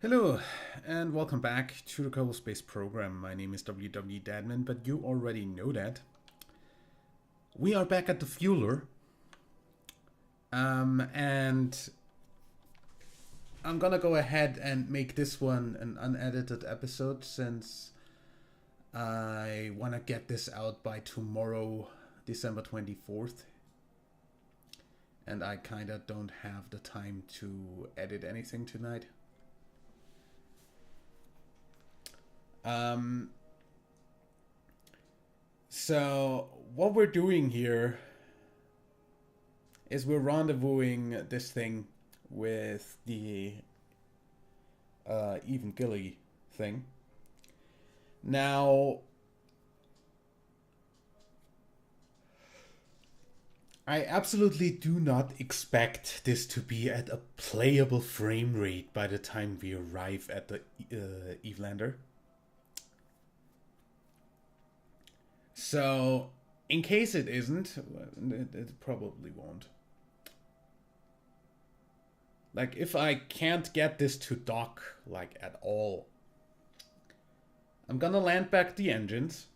Hello, and welcome back to the Kerbal Space Program. My name is WW Dadman, but you already know that. We are back at the Fueler, and I'm gonna go ahead and make this one an unedited episode since I wanna get this out by tomorrow, December 24th. And I kinda don't have the time to edit anything tonight. So what we're doing here is we're rendezvousing this thing with the even Gilly thing. Now, I absolutely do not expect this to be at a playable frame rate by the time we arrive at the Evelander. So, in case it isn't, it probably won't. Like, if I can't get this to dock, like, at all, I'm gonna land back the engines,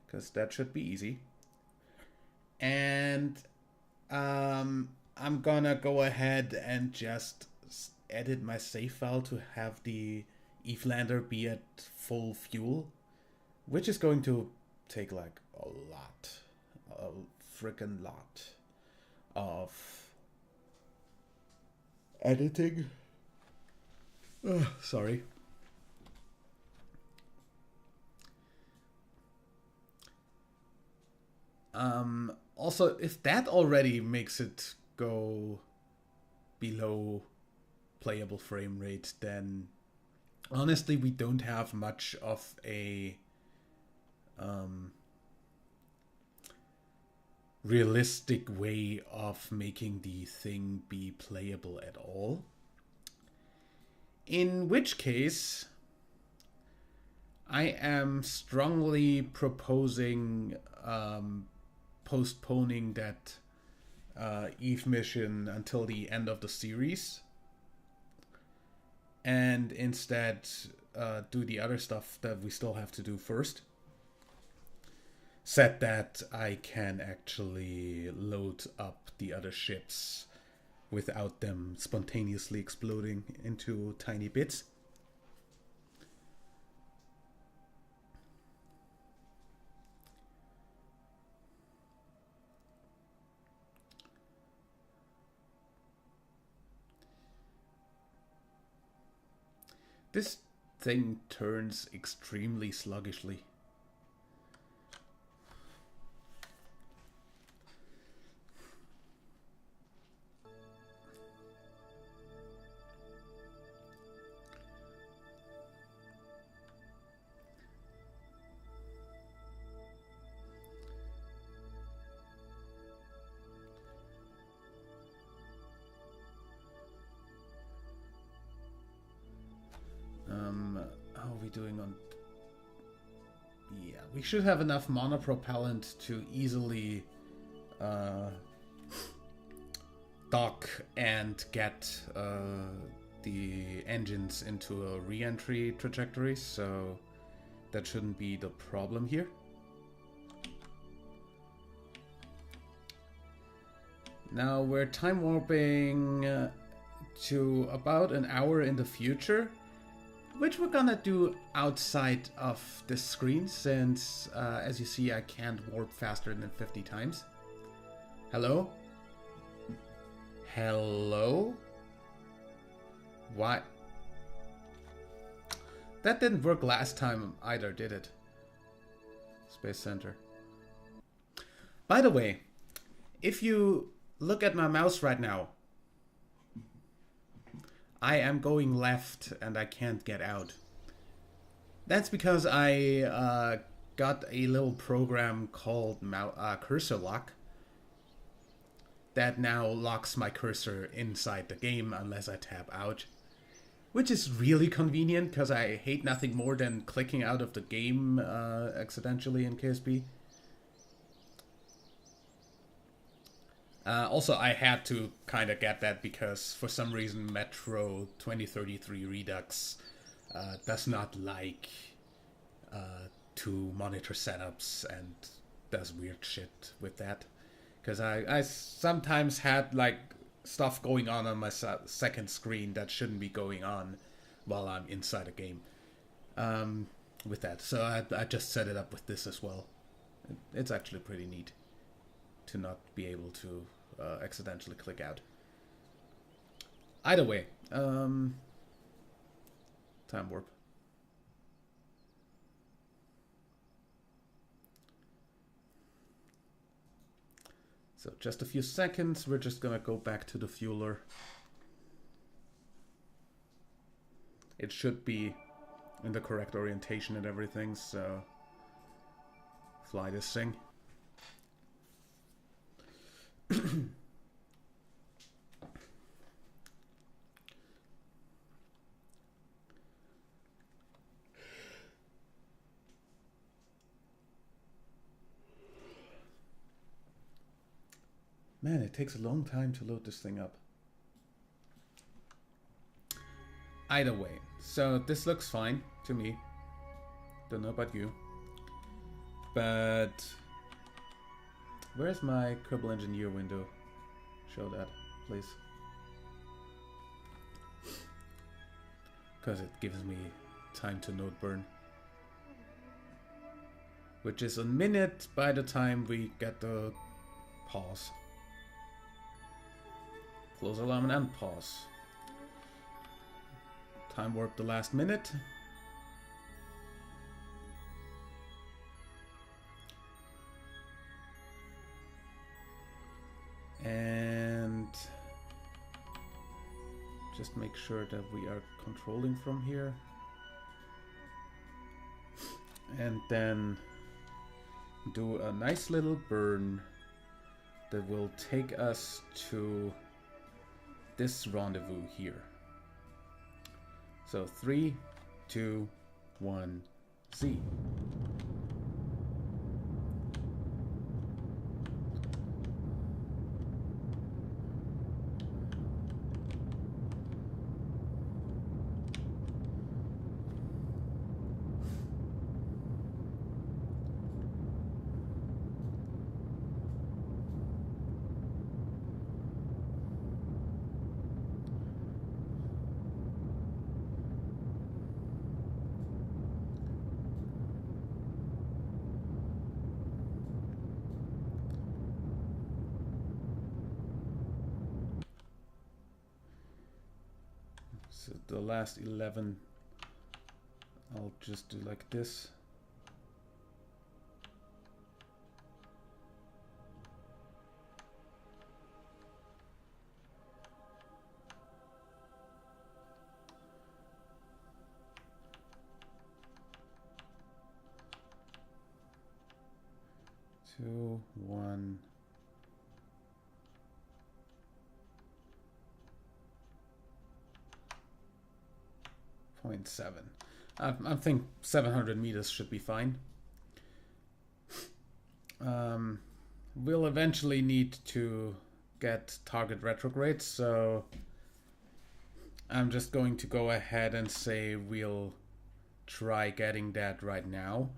because that should be easy. And I'm gonna go ahead and just edit my save file to have the Evelander be at full fuel, which is going to take like a freaking lot of editing. Sorry. Also, if that already makes it go below playable frame rate, then honestly we don't have much of a realistic way of making the thing be playable at all. In which case, I am strongly proposing postponing that Eve mission until the end of the series, and instead do the other stuff that we still have to do first. Said that I can actually load up the other ships without them spontaneously exploding into tiny bits. This thing turns extremely sluggishly. How are we doing on... Yeah, we should have enough monopropellant to easily dock and get the engines into a re-entry trajectory, so that shouldn't be the problem here. Now we're time warping to about an hour in the future, which we're gonna do outside of the screen since, as you see, I can't warp faster than 50 times. Hello? Hello? What? That didn't work last time either, did it? Space Center. By the way, if you look at my mouse right now, I am going left and I can't get out. That's because I got a little program called cursor lock that now locks my cursor inside the game unless I tap out, which is really convenient because I hate nothing more than clicking out of the game accidentally in KSP. Also, I had to kind of get that because for some reason Metro 2033 Redux does not like two monitor setups and does weird shit with that. Because I sometimes had like stuff going on my second screen that shouldn't be going on while I'm inside a game with that. So I just set it up with this as well. It's actually pretty neat to not be able to accidentally click out. Either way, time warp. So just a few seconds, we're just gonna go back to the fueler. It should be in the correct orientation and everything, so fly this thing. Man, it takes a long time to load this thing up. Either way, so this looks fine to me. Don't know about you. But where's my Kerbal Engineer window? Show that, please. Because it gives me time to node burn. Which is a minute by the time we get the pause. Close alarm and pause. Time warp the last minute. And just make sure that we are controlling from here. And then do a nice little burn that will take us to this rendezvous here. So 3, 2, 1, Z. So the last 11, I'll just do like this. Two, 1. 0.7. I think 700 meters should be fine. We'll eventually need to get target retrograde, so I'm just going to go ahead and say we'll try getting that right now.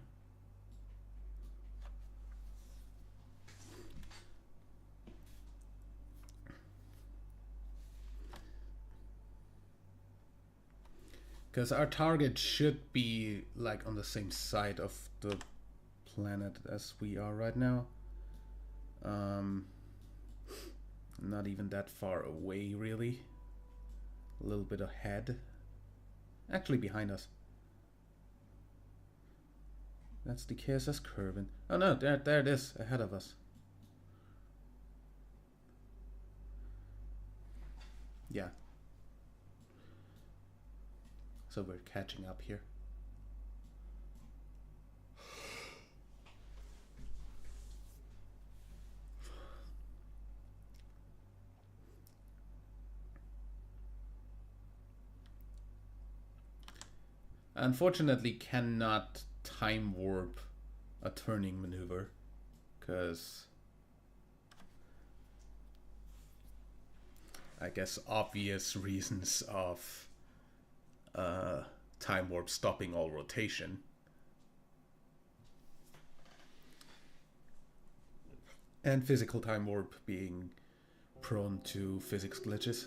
Because our target should be like on the same side of the planet as we are right now. Not even that far away, really. A little bit ahead. Actually behind us. That's the KSS Kerbal. Oh no, there it is, ahead of us. Yeah. So we're catching up here. Unfortunately, cannot time warp a turning maneuver because I guess, obvious reasons of time warp stopping all rotation. And physical time warp being prone to physics glitches.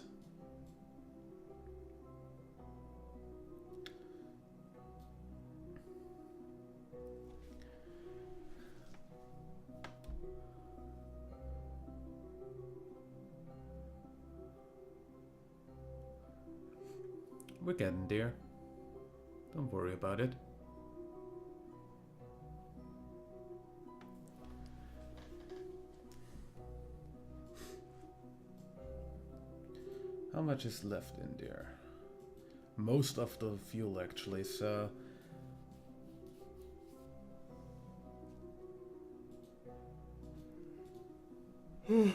We're getting there. Don't worry about it. How much is left in there? Most of the fuel, actually, so... I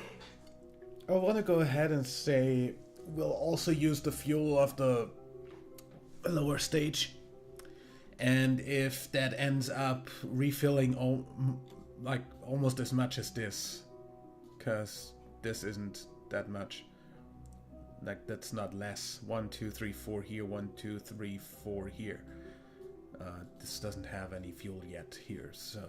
want to go ahead and say we'll also use the fuel of the lower stage. And if that ends up refilling like almost as much as this, because this isn't that much. Like, that's not less. 1, 2, 3, 4 here, 1, 2, 3, 4 here. This doesn't have any fuel yet here, so...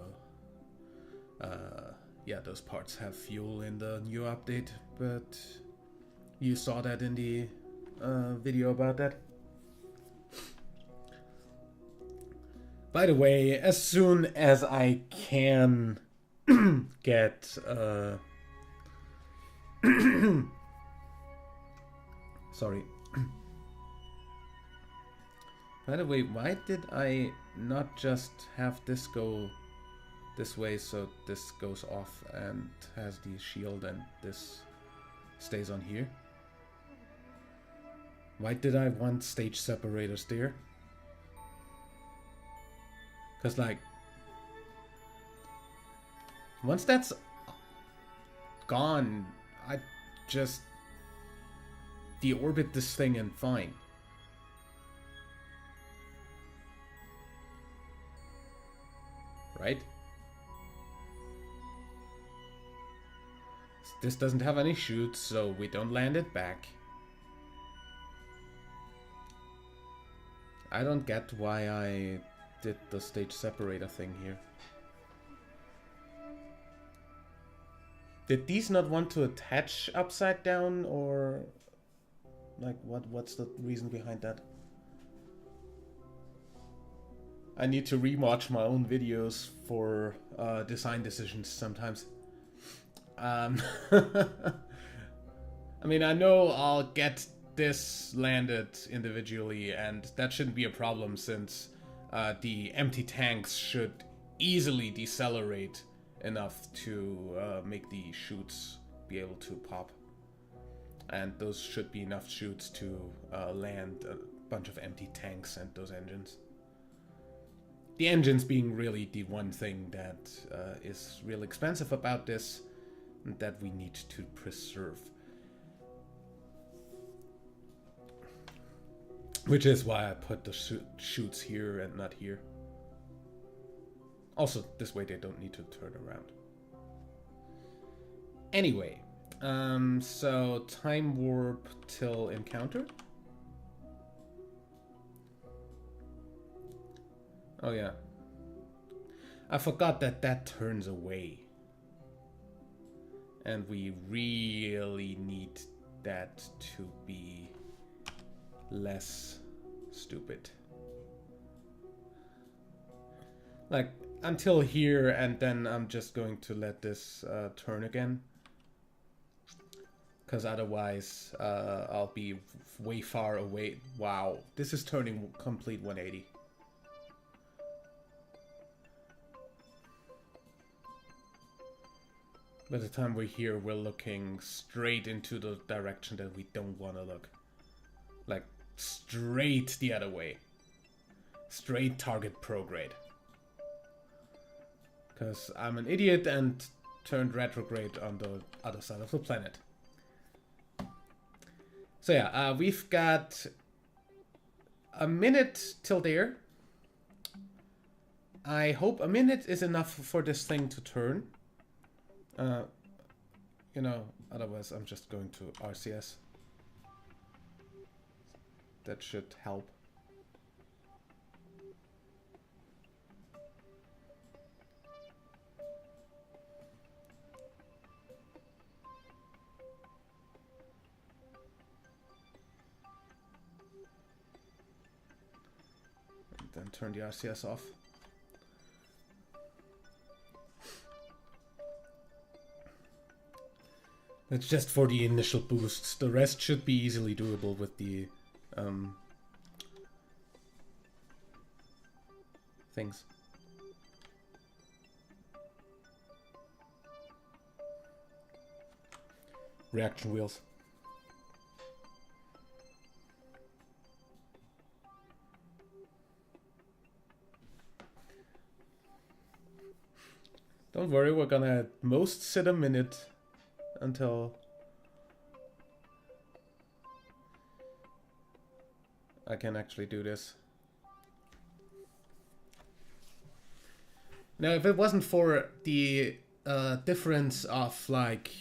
yeah, those parts have fuel in the new update, but... You saw that in the video about that. By the way, as soon as I can get... Sorry. By the way, why did I not just have this go this way so this goes off and has the shield and this stays on here? Why did I want stage separators there? Because, like, once that's gone, I just deorbit this thing and fine. Right? This doesn't have any chutes, so we don't land it back. I don't get why I did the stage separator thing here. Did these not want to attach upside down, or like what's the reason behind that? I need to rewatch my own videos for design decisions sometimes. I mean, I know I'll get this landed individually, and that shouldn't be a problem since the empty tanks should easily decelerate enough to make the chutes be able to pop. And those should be enough chutes to land a bunch of empty tanks and those engines. The engines being really the one thing that is real expensive about this, and that we need to preserve. Which is why I put the chutes here and not here. Also, this way they don't need to turn around. Anyway, so time warp till encounter. Oh yeah. I forgot that that turns away. And we really need that to be less stupid. Like, until here, and then I'm just going to let this turn again. Because otherwise, I'll be way far away. Wow, this is turning complete 180. By the time we're here, we're looking straight into the direction that we don't want to look. Like, straight the other way. Straight target prograde. Because I'm an idiot and turned retrograde on the other side of the planet. So yeah, we've got a minute till there. I hope a minute is enough for this thing to turn. You know, otherwise I'm just going to RCS. That should help. And then turn the RCS off. It's just for the initial boosts. The rest should be easily doable with the things. Reaction wheels. Don't worry, we're gonna at most sit a minute until I can actually do this. Now, if it wasn't for the difference of like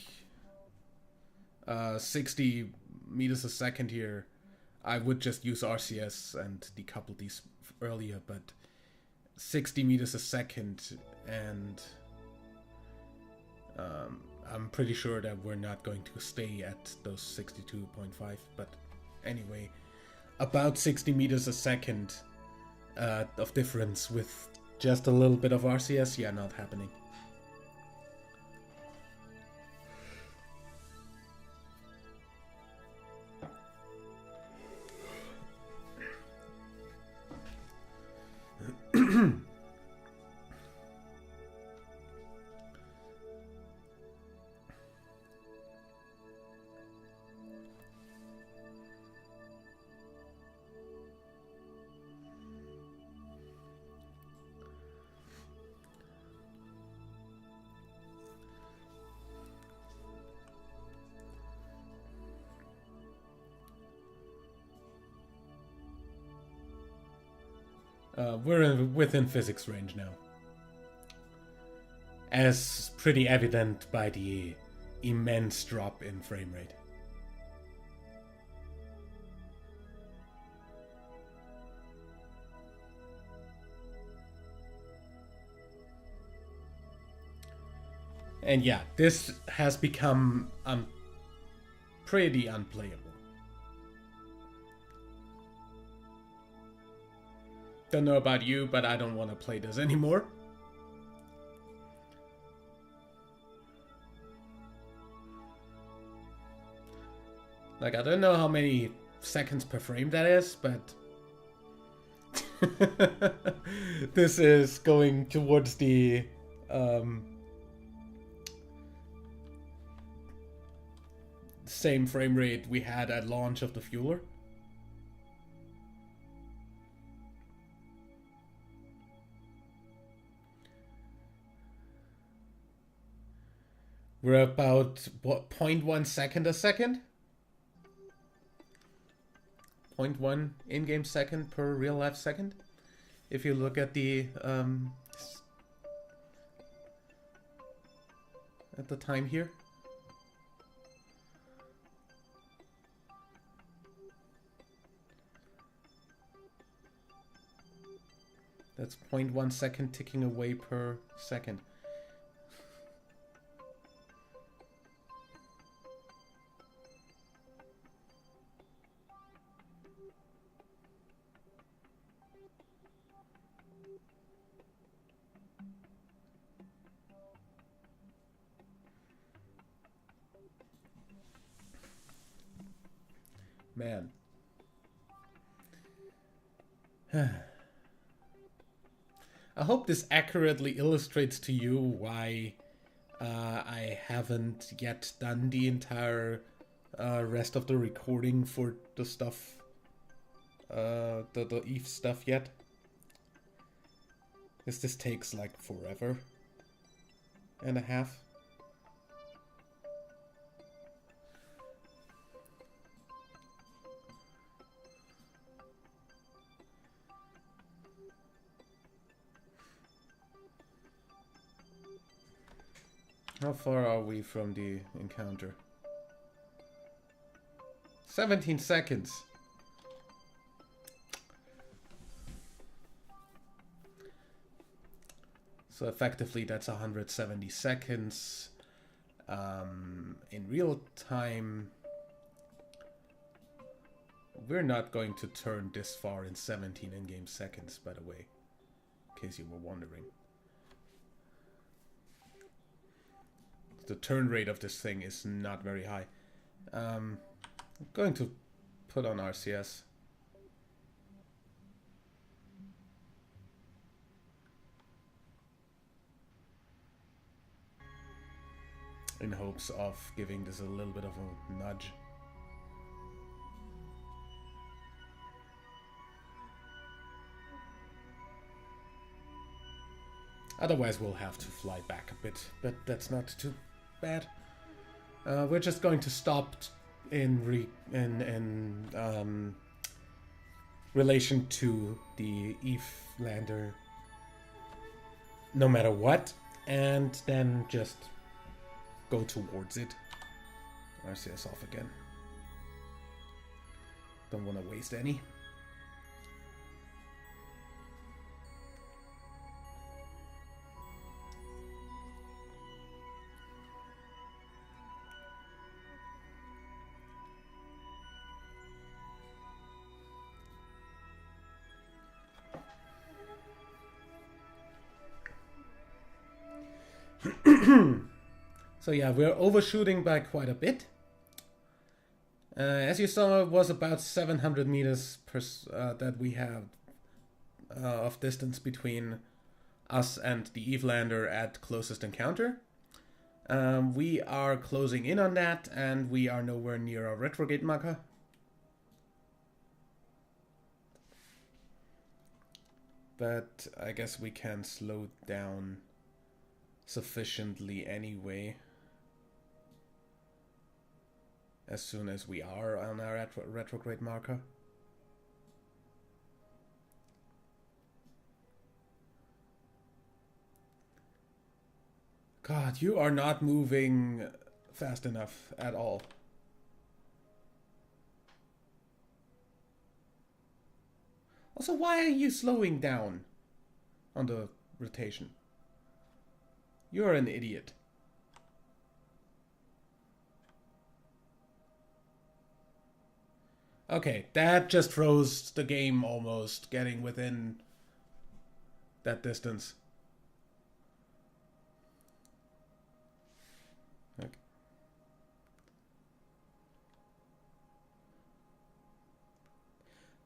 60 meters a second here, I would just use RCS and decouple these earlier, but 60 meters a second, and I'm pretty sure that we're not going to stay at those 62.5, but anyway, about 60 meters a second of difference with just a little bit of RCS, yeah, not happening. We're within physics range now. As pretty evident by the immense drop in frame rate. And yeah, this has become pretty unplayable. Don't know about you, but I don't want to play this anymore. Like, I don't know how many seconds per frame that is, but this is going towards the same frame rate we had at launch of the fueler. We're about, what, 0.1 second a second? 0.1 in-game second per real-life second? If you look at the time here. That's 0.1 second ticking away per second. Man. I hope this accurately illustrates to you why I haven't yet done the entire rest of the recording for the stuff, the EVE stuff yet. Because this takes like forever and a half. How far are we from the encounter? 17 seconds. So effectively that's 170 seconds. In real time, we're not going to turn this far in 17 in-game seconds, by the way, in case you were wondering. The turn rate of this thing is not very high. I'm going to put on RCS. In hopes of giving this a little bit of a nudge. Otherwise we'll have to fly back a bit, but that's not too bad. We're just going to stop in relation to the Eve lander no matter what, and then just go towards it. RCS off again. Don't want to waste any. So yeah, we're overshooting by quite a bit. As you saw, it was about 700 meters that we have of distance between us and the Eve lander at closest encounter. We are closing in on that, and we are nowhere near our retrograde marker. But I guess we can slow down sufficiently anyway. As soon as we are on our retrograde marker. God, you are not moving fast enough at all. Also, why are you slowing down on the rotation? You're an idiot. Okay, that just froze the game almost, getting within that distance. Okay.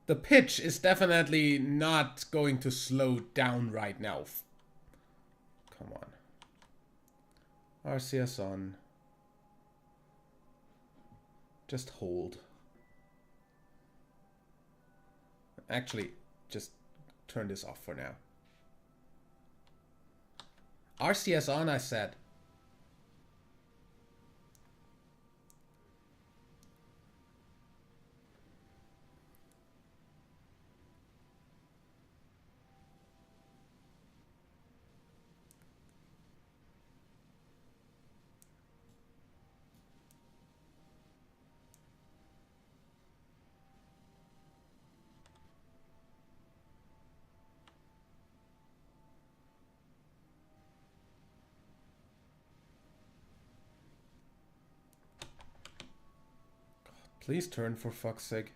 The pitch is definitely not going to slow down right now. Come on. RCS on. Just hold. Actually, just turn this off for now. RCS on, I said. Please turn, for fuck's sake.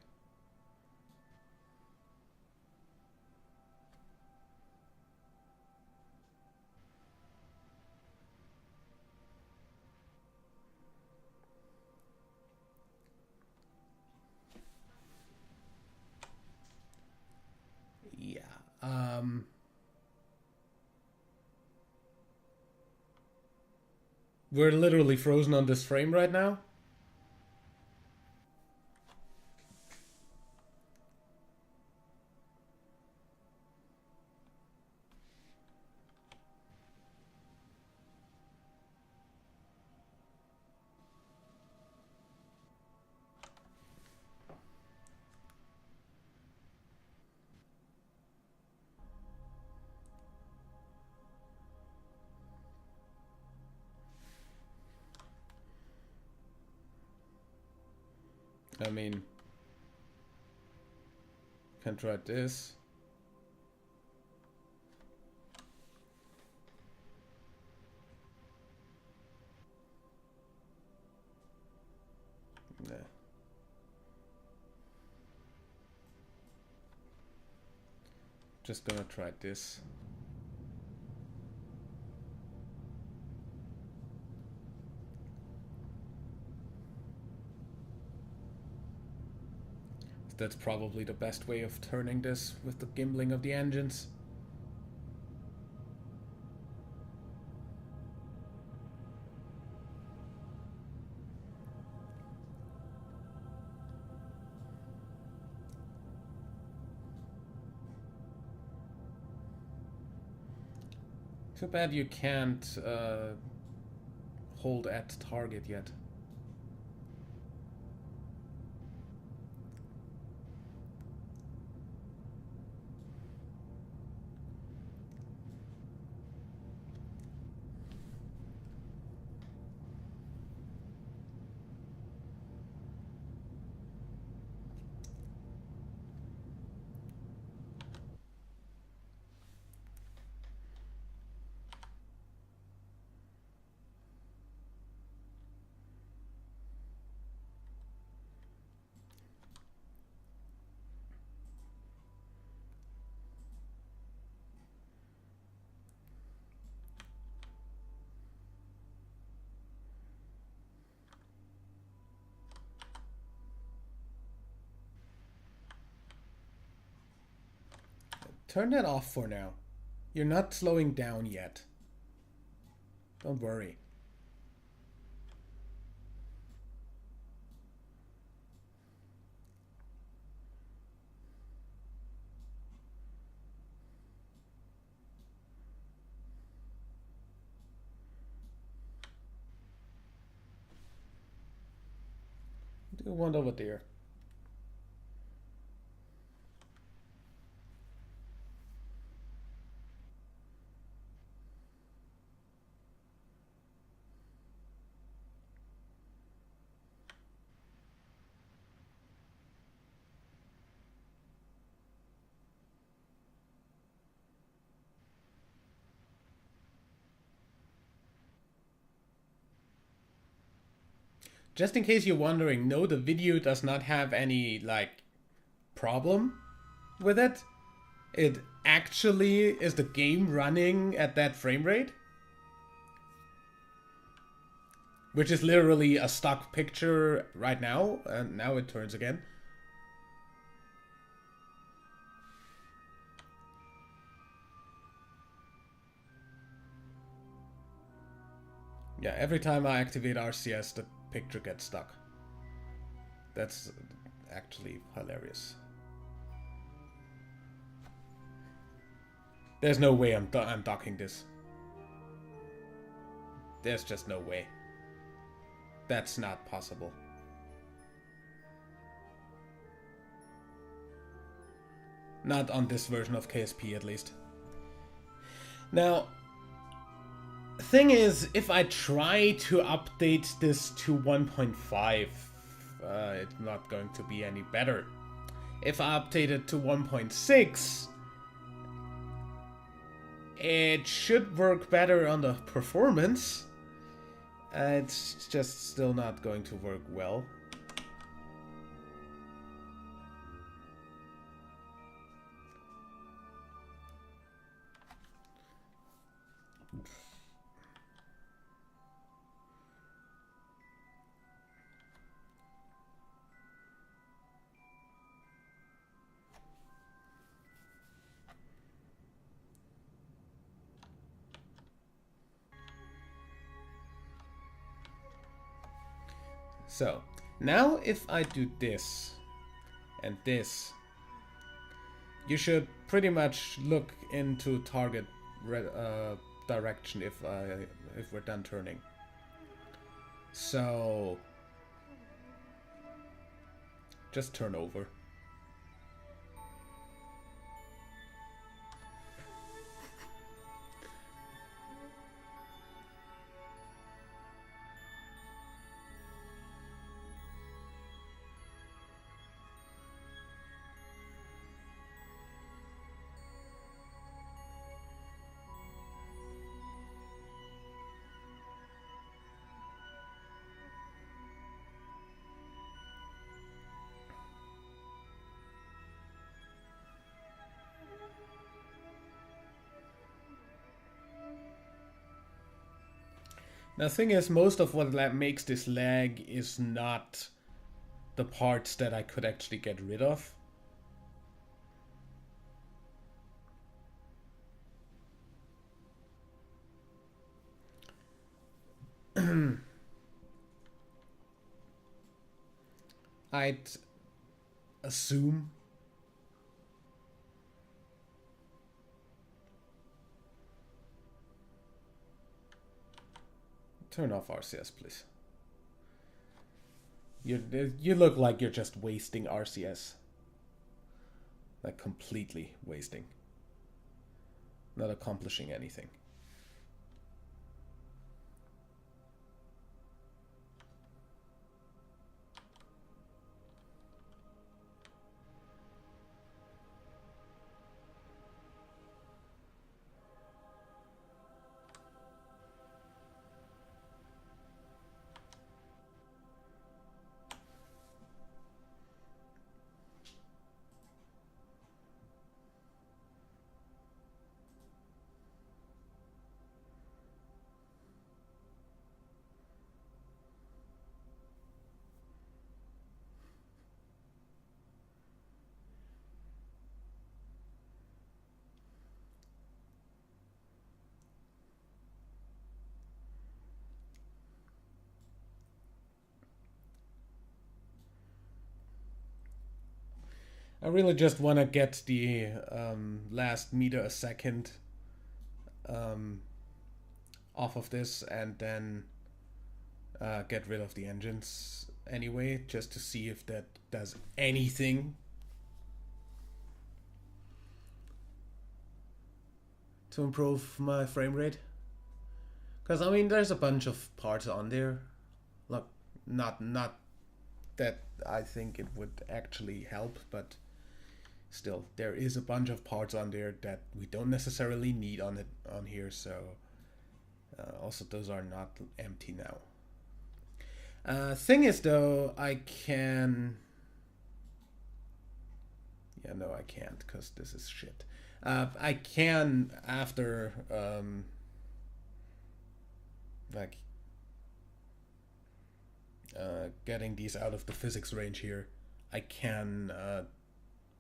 Yeah. We're literally frozen on this frame right now. I mean, can try this. Just gonna try this. That's probably the best way of turning this with the gimbling of the engines. Too bad you can't hold at target yet. Turn that off for now. You're not slowing down yet. Don't worry. Do one over there. Just in case you're wondering, no, the video does not have any, like, problem with it. It actually is the game running at that frame rate. Which is literally a stock picture right now, and now it turns again. Yeah, every time I activate RCS, the picture gets stuck. That's actually hilarious. There's no way I'm docking this. There's just no way. That's not possible. Not on this version of KSP, at least. Now, thing is, if I try to update this to 1.5, it's not going to be any better. If I update it to 1.6, it should work better on the performance. It's just still not going to work well. So, now if I do this and this, you should pretty much look into target direction if we're done turning. So, just turn over. The thing is, most of what makes this lag is not the parts that I could actually get rid of. I'd assume turn off RCS, please. You look like you're just wasting RCS. Like completely wasting. Not accomplishing anything. I really just want to get the last meter a second off of this and then get rid of the engines anyway, just to see if that does anything to improve my frame rate. Because, I mean, there's a bunch of parts on there. Look, not that I think it would actually help, but still, there is a bunch of parts on there that we don't necessarily need on here, so also those are not empty now. Thing is, though, I can... Yeah, no, I can't, because this is shit. I can, after getting these out of the physics range here, I can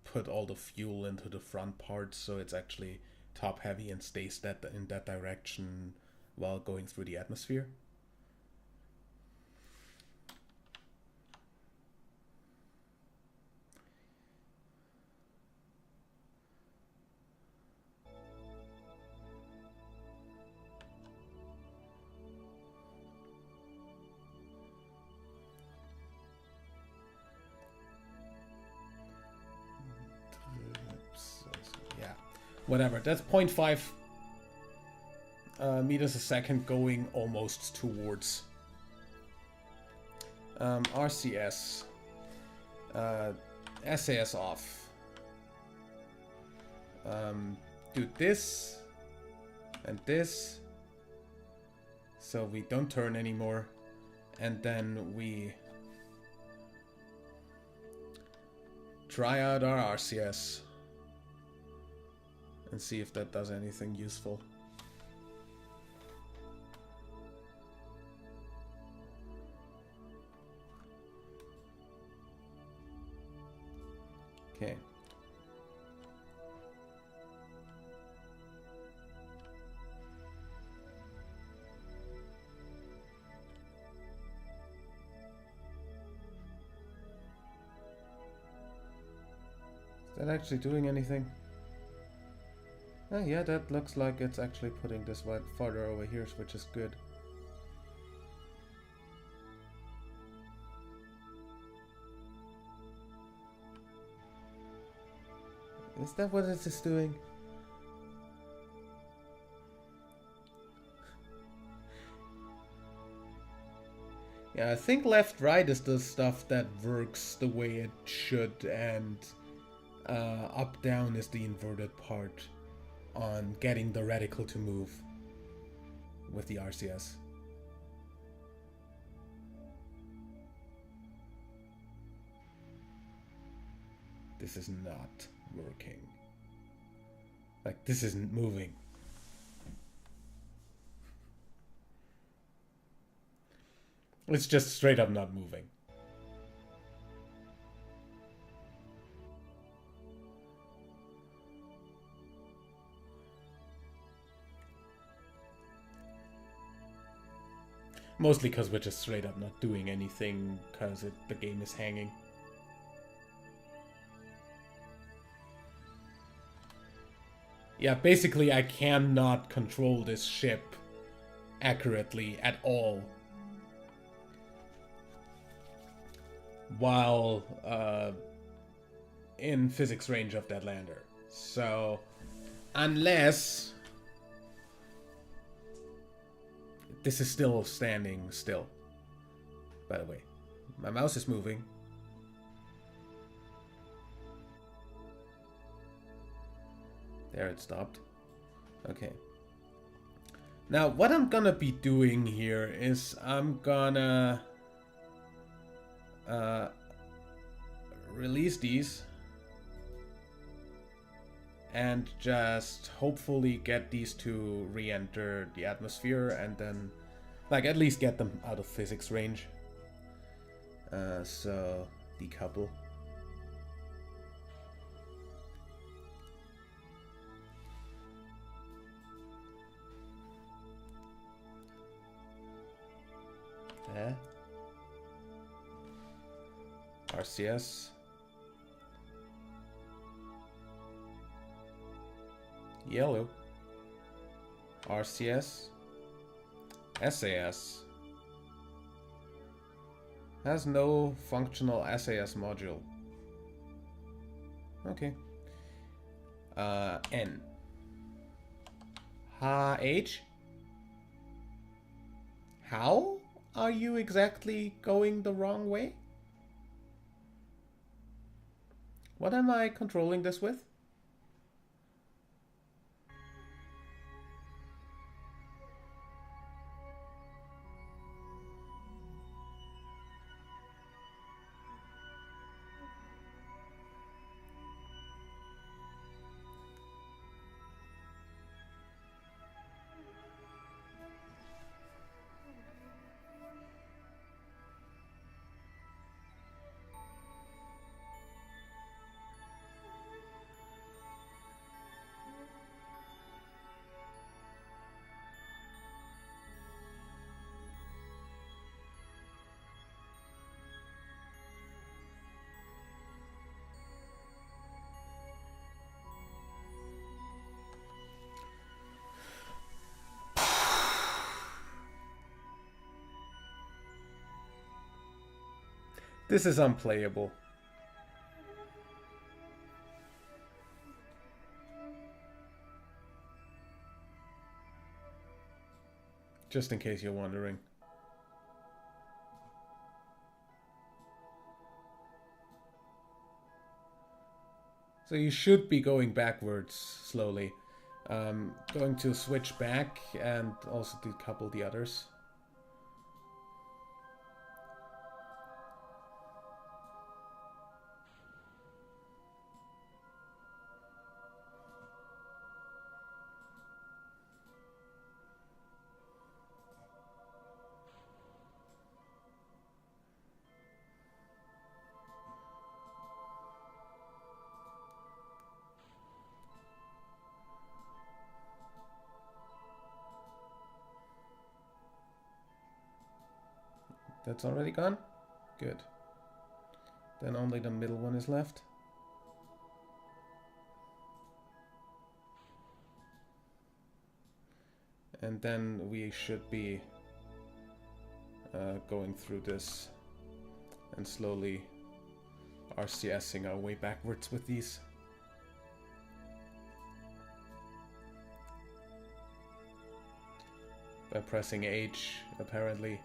put all the fuel into the front part, so it's actually top heavy and stays in that direction while going through the atmosphere. Whatever, that's 0.5 meters a second going almost towards RCS, SAS off, do this and this so we don't turn anymore, and then we try out our RCS and see if that does anything useful. Okay. Is that actually doing anything? Yeah, that looks like it's actually putting this right farther over here, which is good. Is that what it is doing? Yeah, I think left-right is the stuff that works the way it should, and up-down is the inverted part on getting the reticle to move with the RCS. This is not working. Like, this isn't moving. It's just straight up not moving. Mostly because we're just straight up not doing anything because the game is hanging. Yeah, basically I cannot control this ship accurately at all while in physics range of that lander. So, unless... This is still standing still, by the way. My mouse is moving. There, it stopped. Okay. Now, what I'm gonna be doing here is I'm gonna release these and just hopefully get these to re-enter the atmosphere and then, like, at least get them out of physics range. So, decouple. There. RCS. Yellow. RCS. SAS. Has no functional SAS module. Okay. N. HH. How are you exactly going the wrong way? What am I controlling this with? This is unplayable. Just in case you're wondering. So you should be going backwards slowly. Going to switch back and also decouple the others. That's already gone? Good. Then only the middle one is left. And then we should be going through this and slowly RCSing our way backwards with these. By pressing H, apparently.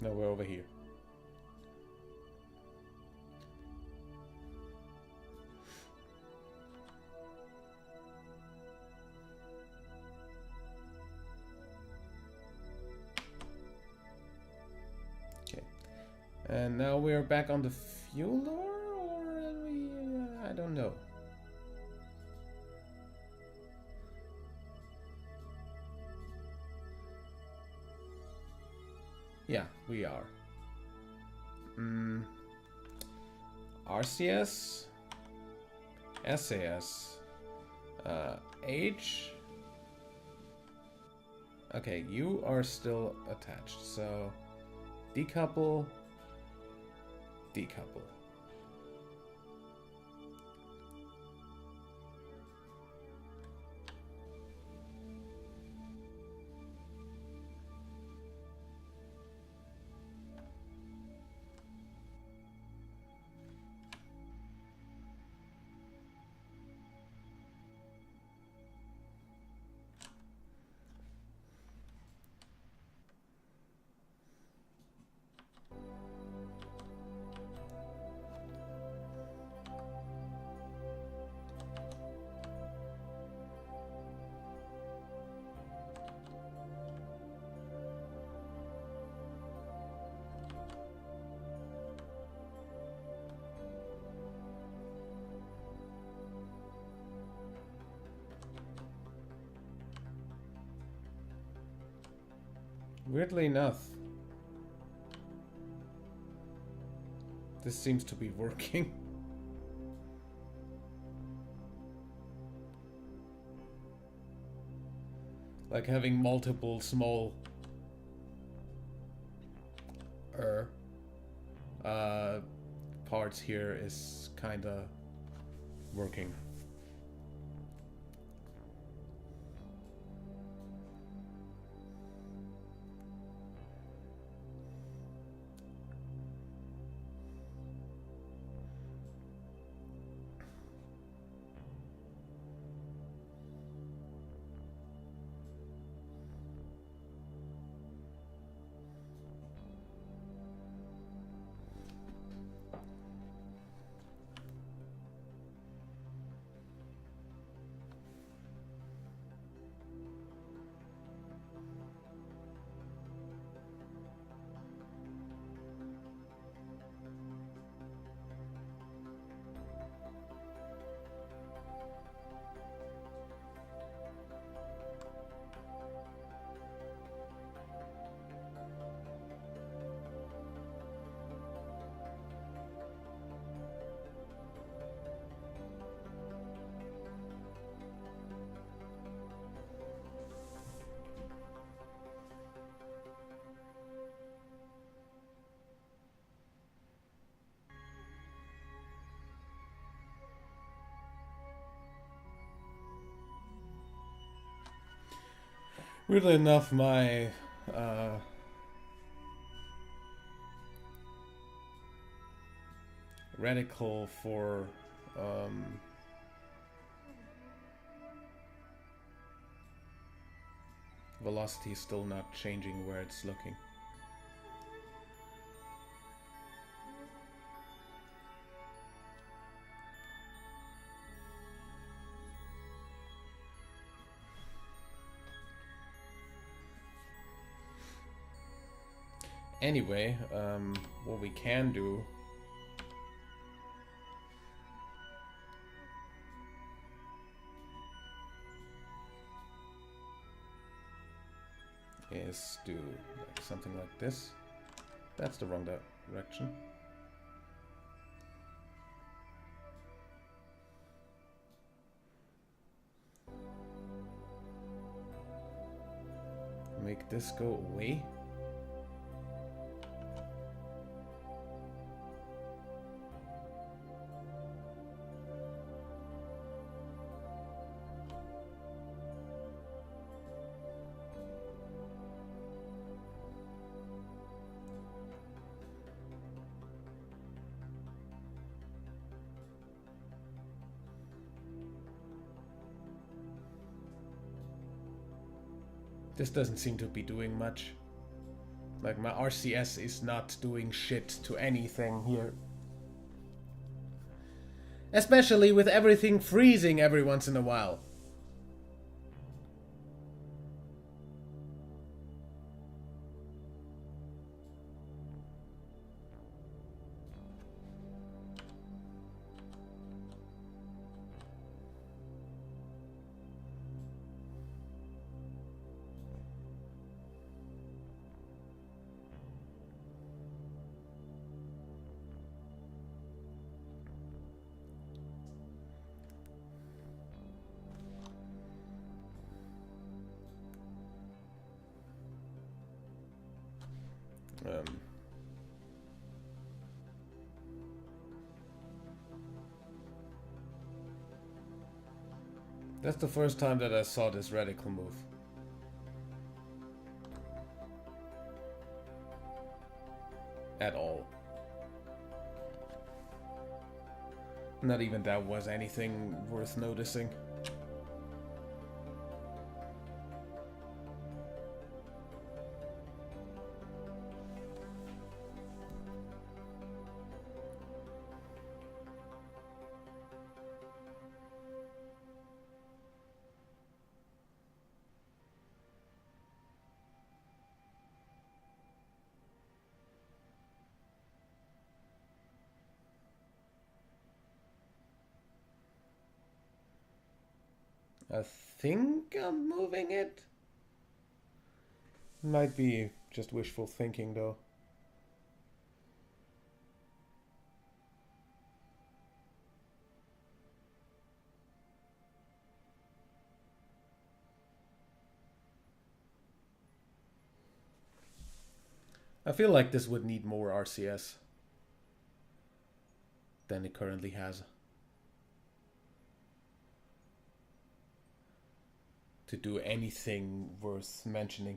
No, we're over here. Okay. And now we're back on the fuel or are we... I don't know. Yeah, we are. RCS, SAS, H. Okay, you are still attached, so decouple, decouple. Weirdly enough, this seems to be working. Like having multiple small parts here is kinda working. Weirdly enough, my radical for velocity is still not changing where it's looking. Anyway, what we can do is do like something like this. That's the wrong direction. Make this go away. This doesn't seem to be doing much. Like, my RCS is not doing shit to anything here. Especially with everything freezing every once in a while. That's the first time that I saw this radical move. At all. Not even that was anything worth noticing. I think I'm moving it. Might be just wishful thinking though. I feel like this would need more RCS than it currently has. To do anything worth mentioning.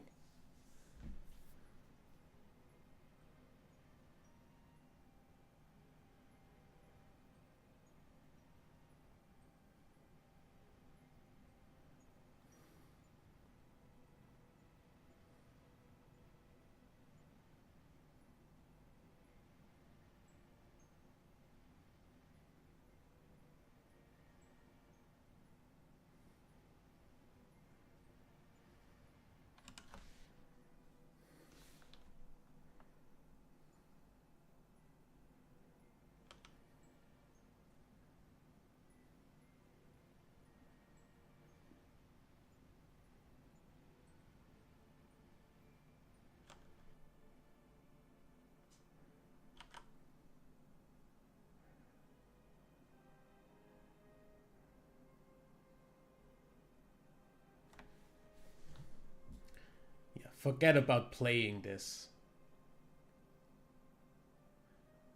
Forget about playing this.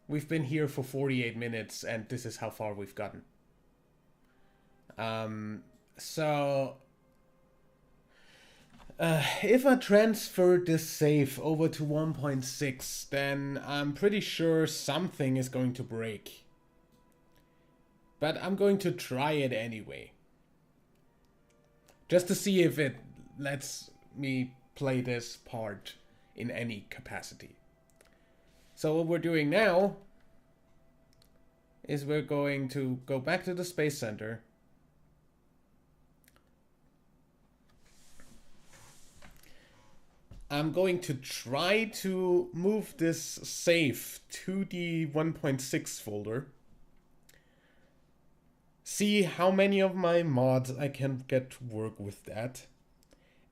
We've been here for 48 minutes and this is how far we've gotten. If I transfer this save over to 1.6, then I'm pretty sure something is going to break. But I'm going to try it anyway. Just to see if it lets me play this part in any capacity. So what we're doing now is we're going to go back to the Space Center. I'm going to try to move this save to the 1.6 folder. See how many of my mods I can get to work with that.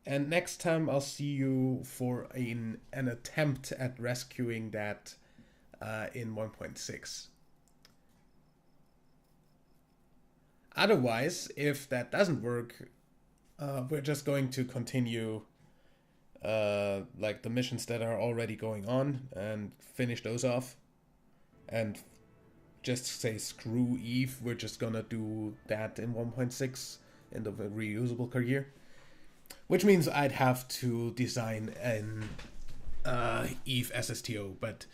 And next time I'll see you for an attempt at rescuing that in 1.6. Otherwise, if that doesn't work, we're just going to continue like the missions that are already going on and finish those off. And just say screw Eve, we're just gonna do that in 1.6 in the reusable career. Which means I'd have to design an Eve SSTO, but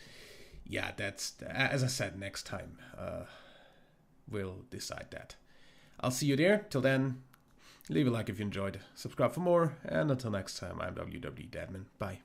yeah, that's, as I said, next time we'll decide that. I'll see you there. Till then, leave a like if you enjoyed, subscribe for more, and until next time, I'm WW Deadman. Bye.